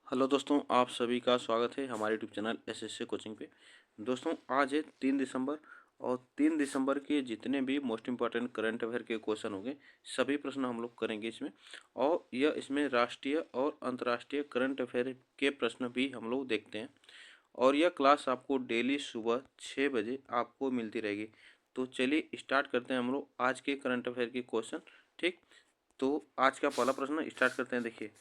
Hello दोस्तों, आप सभी का स्वागत है हमारे यूट्यूब चैनल एसएससी कोचिंग पे। दोस्तों, आज है 3 दिसंबर और 3 दिसंबर के जितने भी मोस्ट इम्पॉर्टेंट करंट अफेयर के क्वेश्चन होंगे सभी प्रश्न हम लोग करेंगे इसमें। और यह इसमें राष्ट्रीय और अंतर्राष्ट्रीय करंट अफेयर के प्रश्न भी हम लोग देखते हैं। और यह क्लास आपको डेली सुबह 6 बजे आपको मिलती रहेगी। तो चलिए स्टार्ट करते हैं हम लोग आज के करंट अफेयर के क्वेश्चन। ठीक, तो आज का पहला प्रश्न स्टार्ट करते हैं। देखिए,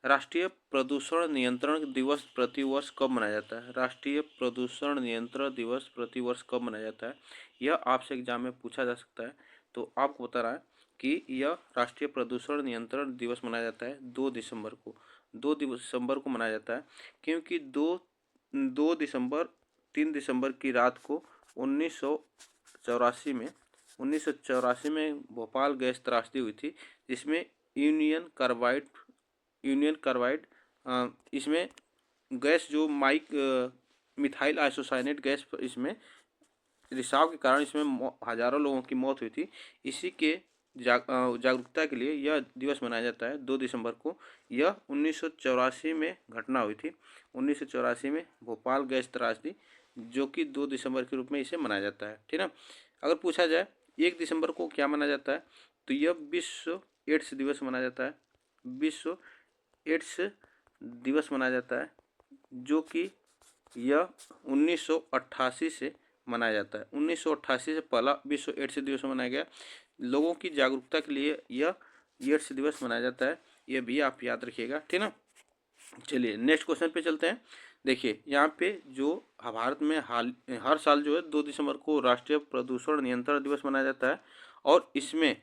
राष्ट्रीय प्रदूषण नियंत्रण दिवस प्रतिवर्ष कब मनाया जाता है? राष्ट्रीय प्रदूषण नियंत्रण दिवस प्रतिवर्ष कब मनाया जाता है? यह आपसे एग्जाम में पूछा जा सकता है। तो आपको बता रहा है कि यह राष्ट्रीय प्रदूषण नियंत्रण दिवस मनाया जाता है 2 दिसंबर को। 2 दिसंबर को मनाया जाता है क्योंकि दो दिसंबर 3 दिसंबर की रात को 1984 में भोपाल गैस त्रासदी हुई थी, जिसमें यूनियन कार्बाइड इसमें गैस जो मिथाइल आइसोसाइनेट गैस इसमें रिसाव के कारण इसमें हजारों लोगों की मौत हुई थी। इसी के जागरूकता के लिए यह दिवस मनाया जाता है 2 दिसंबर को। यह 1984 में घटना हुई थी। 1984 में भोपाल गैस त्रासदी, जो कि 2 दिसंबर के रूप में इसे मनाया जाता है। ठीक है। अगर पूछा जाए 1 दिसंबर को क्या मनाया जाता है, तो यह विश्व एड्स दिवस मनाया जाता है। विश्व एड्स दिवस मनाया जाता है, जो कि यह 1988 से मनाया जाता है। 1988 से पहला विश्व एड्स दिवस मनाया गया। लोगों की जागरूकता के लिए यह एड्स दिवस मनाया जाता है, यह भी आप याद रखिएगा। ठीक ना। चलिए नेक्स्ट क्वेश्चन पे चलते हैं। देखिए, यहाँ पे जो भारत में हर साल जो है 2 दिसंबर को राष्ट्रीय प्रदूषण नियंत्रण दिवस मनाया जाता है। और इसमें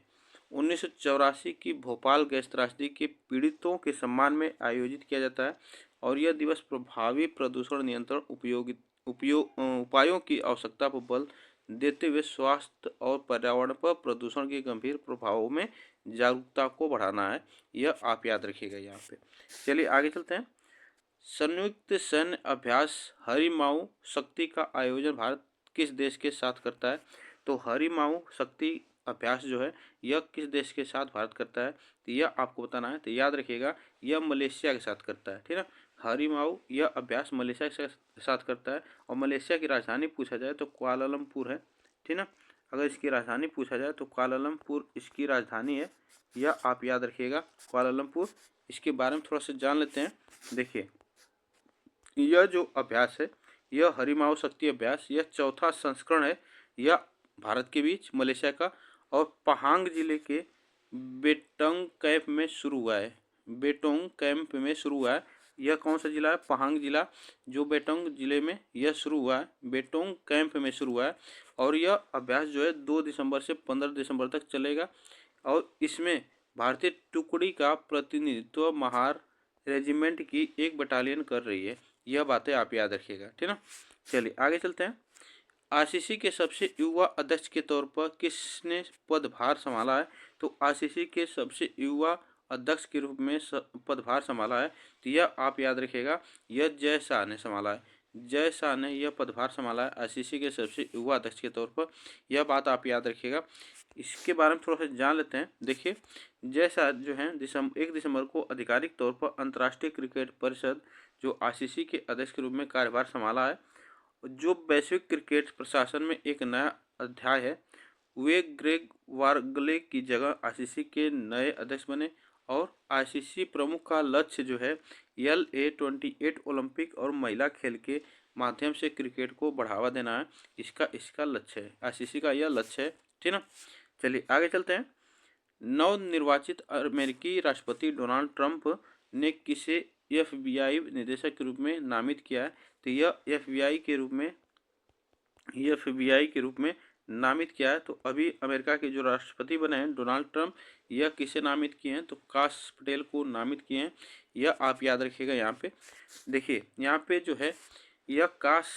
1984 की भोपाल गैस त्रासदी के पीड़ितों के सम्मान में आयोजित किया जाता है। और यह दिवस प्रभावी प्रदूषण नियंत्रण उपायों की आवश्यकता पर बल देते हुए स्वास्थ्य और पर्यावरण पर प्रदूषण के गंभीर प्रभावों में जागरूकता को बढ़ाना है। यह आप याद रखिएगा यहाँ पे। चलिए आगे चलते हैं। संयुक्त सैन्य अभ्यास हरिमाऊ शक्ति का आयोजन भारत किस देश के साथ करता है? तो हरिमाऊ शक्ति अभ्यास जो है यह किस देश के साथ भारत करता है, तो यह आपको बताना है। तो याद रखिएगा, यह मलेशिया के साथ करता है। ठीक है। हरिमाऊ यह अभ्यास मलेशिया के साथ करता है। और मलेशिया की राजधानी पूछा जाए तो कुआलालंपुर है। ठीक ना। अगर इसकी राजधानी पूछा जाए तो कुआलालंपुर इसकी राजधानी है, यह आप याद रखिएगा, कुआलालंपुर। इसके बारे में थोड़ा सा जान लेते हैं। देखिए, यह जो अभ्यास है यह हरिमाऊ शक्ति अभ्यास, यह चौथा संस्करण है। यह भारत के बीच मलेशिया का और पहांग जिले के बेटोंग कैंप में शुरू हुआ है। बेटोंग कैंप में शुरू हुआ है। यह कौन सा जिला है? पहांग जिला, जो बेटोंग जिले में यह शुरू हुआ है, बेटोंग कैंप में शुरू हुआ है। और यह अभ्यास जो है 2 दिसंबर से 15 दिसंबर तक चलेगा। और इसमें भारतीय टुकड़ी का प्रतिनिधित्व महार रेजिमेंट की एक बटालियन कर रही है। यह बातें आप याद रखिएगा। ठीक ना। चलिए आगे चलते हैं। आईसीसी के सबसे युवा अध्यक्ष के तौर पर किसने पदभार संभाला है? तो आईसीसी के सबसे युवा अध्यक्ष के रूप में पदभार संभाला है, तो यह आप याद रखिएगा, यह जय शाह ने संभाला है। जय शाह ने यह पदभार संभाला है आईसीसी के सबसे युवा अध्यक्ष के तौर पर। यह बात आप याद रखिएगा। इसके बारे में थोड़ा सा जान लेते हैं। देखिए, जय शाह जो है 1 दिसंबर को आधिकारिक तौर पर अंतर्राष्ट्रीय क्रिकेट परिषद जो आईसीसी के अध्यक्ष के रूप में कार्यभार संभाला है, जो वैश्विक क्रिकेट प्रशासन में एक नया अध्याय है। वे ग्रेग वार्गले की जगह आईसीसी के नए अध्यक्ष बने। और आईसीसी प्रमुख का लक्ष्य जो है LA28 ओलंपिक और महिला खेल के माध्यम से क्रिकेट को बढ़ावा देना है। इसका लक्ष्य है, आईसीसी का यह लक्ष्य है। ठीक ना। चलिए आगे चलते हैं। नवनिर्वाचित अमेरिकी राष्ट्रपति डोनाल्ड ट्रंप ने किसे एफबीआई निदेशक के रूप में नामित किया है? तो यह एफबीआई के रूप में नामित किया है। तो अभी अमेरिका के जो राष्ट्रपति बने हैं डोनाल्ड ट्रंप, यह किसे नामित किए हैं? तो काश पटेल को नामित किए हैं। यह आप याद रखिएगा। यहाँ पे देखिए, यहाँ पे जो है यह काश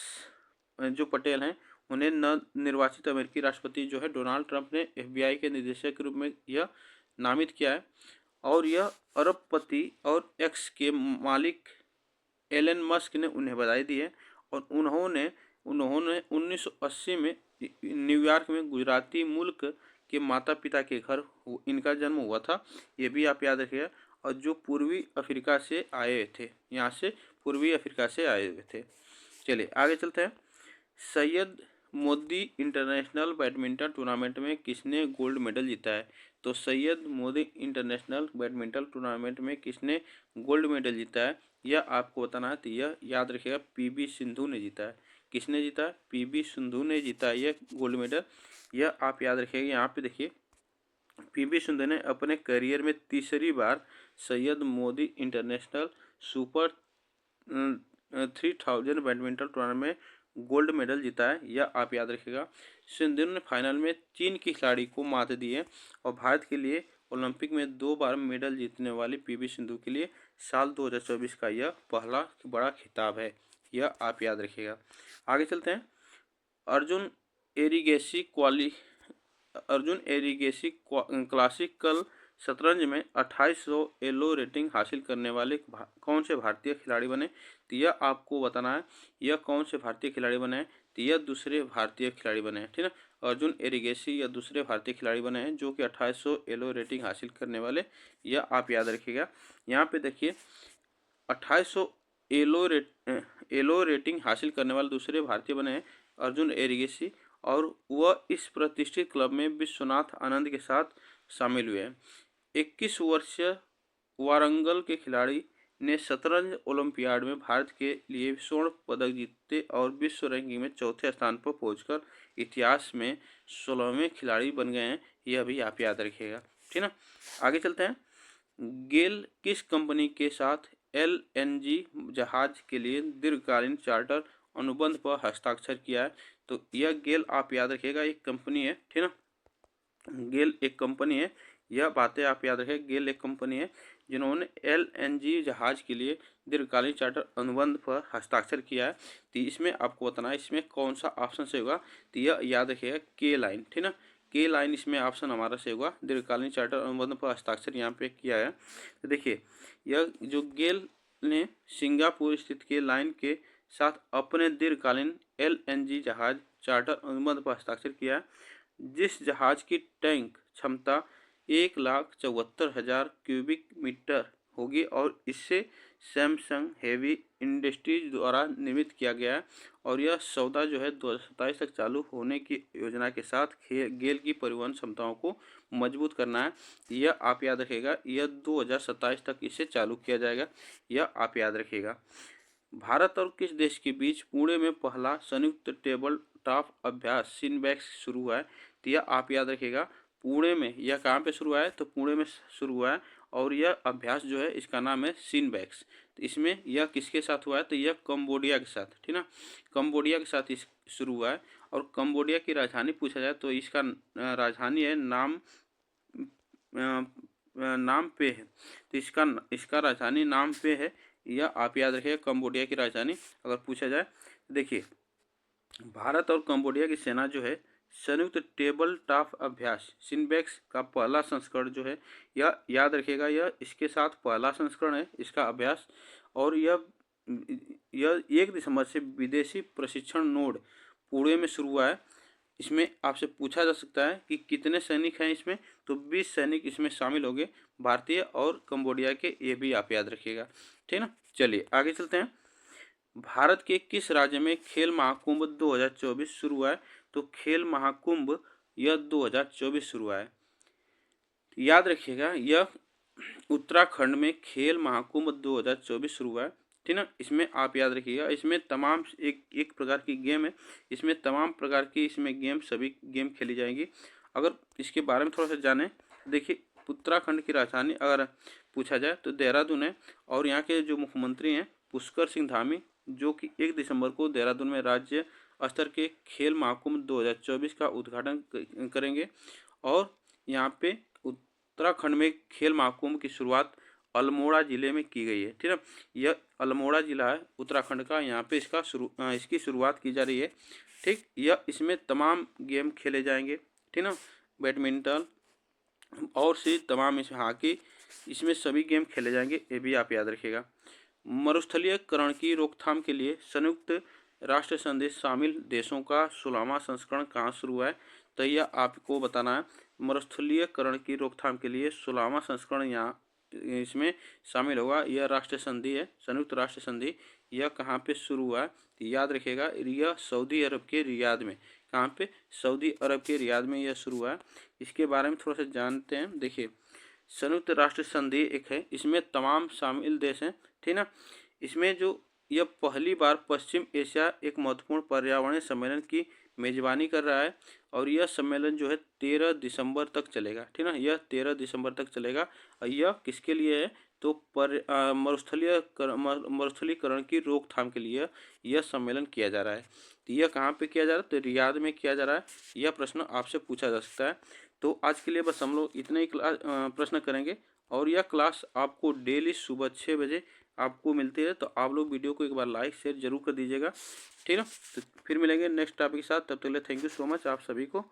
जो पटेल हैं उन्हें नवनिर्वाचित अमेरिकी राष्ट्रपति जो है डोनाल्ड ट्रंप ने एफबीआई के निदेशक के रूप में यह नामित किया है। और यह अरबपति और एक्स के मालिक एलन मस्क ने उन्हें बधाई दी है। और उन्होंने 1980 में न्यूयॉर्क में गुजराती मुल्क के माता पिता के घर इनका जन्म हुआ था। ये भी आप याद रखिएगा। और जो पूर्वी अफ्रीका से आए हुए थे, यहाँ से पूर्वी अफ्रीका से आए हुए थे। चलिए आगे चलते हैं। Syed Modi international badminton tournament में किसने गोल्ड मेडल जीता है? तो Syed Modi international badminton tournament में किसने गोल्ड मेडल जीता है, यह आपको बताना है। तो यह याद रखिएगा, पीवी सिंधु ने जीता है। किसने जीता है? पीवी सिंधु ने जीता है यह गोल्ड मेडल। यह आप याद रखिएगा। यहाँ पे देखिए, पीवी सिंधु ने अपने करियर में तीसरी बार Syed Modi international super 3000 badminton tournament में गोल्ड मेडल जीता है, यह आप याद रखिएगा। सिंधु ने फाइनल में चीन की खिलाड़ी को मात दी है और भारत के लिए ओलंपिक में 2 बार मेडल जीतने वाली पीवी सिंधु के लिए साल 2024 का यह पहला बड़ा खिताब है, यह आप याद रखिएगा। आगे चलते हैं। अर्जुन एरिगेसी क्लासिकल शतरंज में 2800 एलो रेटिंग हासिल करने वाले कौन से भारतीय खिलाड़ी बने? तो यह आपको बताना है, यह कौन से भारतीय खिलाड़ी बने हैं। तो यह दूसरे भारतीय खिलाड़ी बने हैं, ठीक है। अर्जुन एरिगेसी या दूसरे भारतीय खिलाड़ी बने हैं जो कि 2800 एलो रेटिंग हासिल करने वाले, यह आप याद रखिएगा। यहाँ पे देखिए, 2800 एलो रेटिंग हासिल करने वाले दूसरे भारतीय बने हैं अर्जुन एरिगेसी, और वह इस प्रतिष्ठित क्लब में विश्वनाथ आनंद के साथ शामिल हुए हैं। 21 वर्षीय वारंगल के खिलाड़ी ने शतरंज ओलंपियाड में भारत के लिए स्वर्ण पदक जीते और विश्व रैंकिंग में चौथे स्थान पर पहुंचकर इतिहास में 16वें खिलाड़ी बन गए हैं, यह भी आप याद रखिएगा, ठीक ना। आगे चलते हैं। गेल किस कंपनी के साथ LNG जहाज के लिए दीर्घकालीन चार्टर अनुबंध पर हस्ताक्षर किया है? तो यह गेल आप याद रखिएगा, एक कंपनी है, ठीक ना। गेल एक कंपनी है, यह बातें आप याद रखें। गेल एक कंपनी है जिन्होंने LNG जहाज के लिए दीर्घकालीन चार्टर अनुबंध पर हस्ताक्षर किया है। तो इसमें आपको बताना है इसमें कौन सा ऑप्शन से होगा। तो यह याद रखिएगा, के लाइन, ठीक ना। के लाइन इसमें ऑप्शन हमारा से होगा। दीर्घकालीन चार्टर अनुबंध पर हस्ताक्षर यहाँ पे किया है। तो देखिए, यह जो गेल ने सिंगापुर स्थित के लाइन के साथ अपने दीर्घकालीन LNG जहाज चार्टर अनुबंध पर हस्ताक्षर किया है, जिस जहाज की टैंक क्षमता 1,74,000 क्यूबिक मीटर होगी और इसे सैमसंग हेवी इंडस्ट्रीज द्वारा निर्मित किया गया है, और यह सौदा जो है 2027 तक चालू होने की योजना के साथ गेल की परिवहन क्षमताओं को मजबूत करना है। यह आप याद रखिएगा, यह 2027 तक इसे चालू किया जाएगा, यह आप याद रखिएगा। भारत और किस देश के बीच पुणे में पहला संयुक्त टेबल टॉप अभ्यास सिनबैक्स शुरू हुआ है? तो यह आप याद रखिएगा, पुणे में। यह कहाँ पे शुरू हुआ है? तो पुणे में शुरू हुआ है, और यह अभ्यास जो है इसका नाम है सिनबैक्स। तो इसमें यह किसके साथ हुआ है? तो यह कंबोडिया के साथ, ठीक ना। कंबोडिया के साथ इस शुरू हुआ है, और कंबोडिया की राजधानी पूछा जाए तो इसका राजधानी है नाम पे है। तो इसका राजधानी नाम पे है, यह आप याद रखिएगा, कंबोडिया की राजधानी अगर पूछा जाए। देखिए, भारत और कंबोडिया की सेना जो है संयुक्त टेबल टॉप अभ्यास सिनबैक्स का पहला संस्करण जो है, यह याद रखिएगा, यह इसके साथ पहला संस्करण है इसका अभ्यास। और यह 1 दिसंबर से विदेशी प्रशिक्षण नोड पुणे में शुरू हुआ है। इसमें आपसे पूछा जा सकता है कि कितने सैनिक हैं इसमें, तो 20 सैनिक इसमें शामिल होंगे, भारतीय और कंबोडिया के, ये भी आप याद रखिएगा, ठीक ना। चलिए आगे चलते हैं। भारत के किस राज्य में खेल महाकुंभ 2024 शुरू हुआ है? तो खेल महाकुंभ यह 2024 शुरू हुआ है, याद रखिएगा, यह उत्तराखंड में खेल महाकुंभ 2024 शुरू हुआ है, ठीक ना। इसमें आप याद रखिएगा, इसमें तमाम एक प्रकार की गेम है, इसमें तमाम प्रकार की इसमें गेम सभी गेम खेली जाएंगी। अगर इसके बारे में थोड़ा सा जाने, देखिए, उत्तराखंड की राजधानी अगर पूछा जाए तो देहरादून है, और यहाँ के जो मुख्यमंत्री हैं पुष्कर सिंह धामी, जो कि 1 दिसंबर को देहरादून में राज्य स्तर के खेल महाकुंभ 2024 का उद्घाटन करेंगे। और यहाँ पे उत्तराखंड में खेल महाकुंभ की शुरुआत अल्मोड़ा जिले में की गई है, ठीक है। यह अल्मोड़ा जिला है उत्तराखंड का, यहाँ पे इसकी शुरुआत की जा रही है, ठीक। यह इसमें तमाम गेम खेले जाएंगे, ठीक ना। बैडमिंटन और से तमाम इसमें हॉकी, इसमें सभी गेम खेले जाएंगे, ये भी आप याद रखिएगा। मरुस्थलीयकरण की रोकथाम के लिए संयुक्त राष्ट्र संधि शामिल देशों का 16वां संस्करण कहाँ शुरू हुआ है? तो यह आपको बताना है। मरुस्थलीयकरण की रोकथाम के लिए 16वां संस्करण यहाँ इसमें शामिल होगा। यह राष्ट्र संधि है, संयुक्त राष्ट्र संधि। यह कहाँ पे शुरू हुआ, याद रखिएगा, यह सऊदी अरब के रियाद में। कहाँ पे, सऊदी अरब के रियाद में यह शुरू हुआ। इसके बारे में थोड़ा सा जानते हैं। देखिए, संयुक्त राष्ट्र संधि एक है, इसमें तमाम शामिल देश हैं, ठीक ना। इसमें जो यह पहली बार पश्चिम एशिया एक महत्वपूर्ण पर्यावरणीय सम्मेलन की मेजबानी कर रहा है और यह सम्मेलन जो है 13 दिसंबर तक चलेगा, ठीक ना। यह 13 दिसंबर तक चलेगा और यह किसके लिए है, तो मरुस्थलीकरण की रोकथाम के लिए यह सम्मेलन किया जा रहा है। तो यह कहाँ पे किया जा रहा है, तो रियाद में किया जा रहा है। यह प्रश्न आपसे पूछा जा सकता है। तो आज के लिए बस हम लोग इतने ही प्रश्न करेंगे और यह क्लास आपको डेली सुबह 6 बजे आपको मिलती है। तो आप लोग वीडियो को एक बार लाइक शेयर जरूर कर दीजिएगा, ठीक है। तो फिर मिलेंगे नेक्स्ट टॉपिक के साथ, तब तक के लिए थैंक यू सो मच आप सभी को।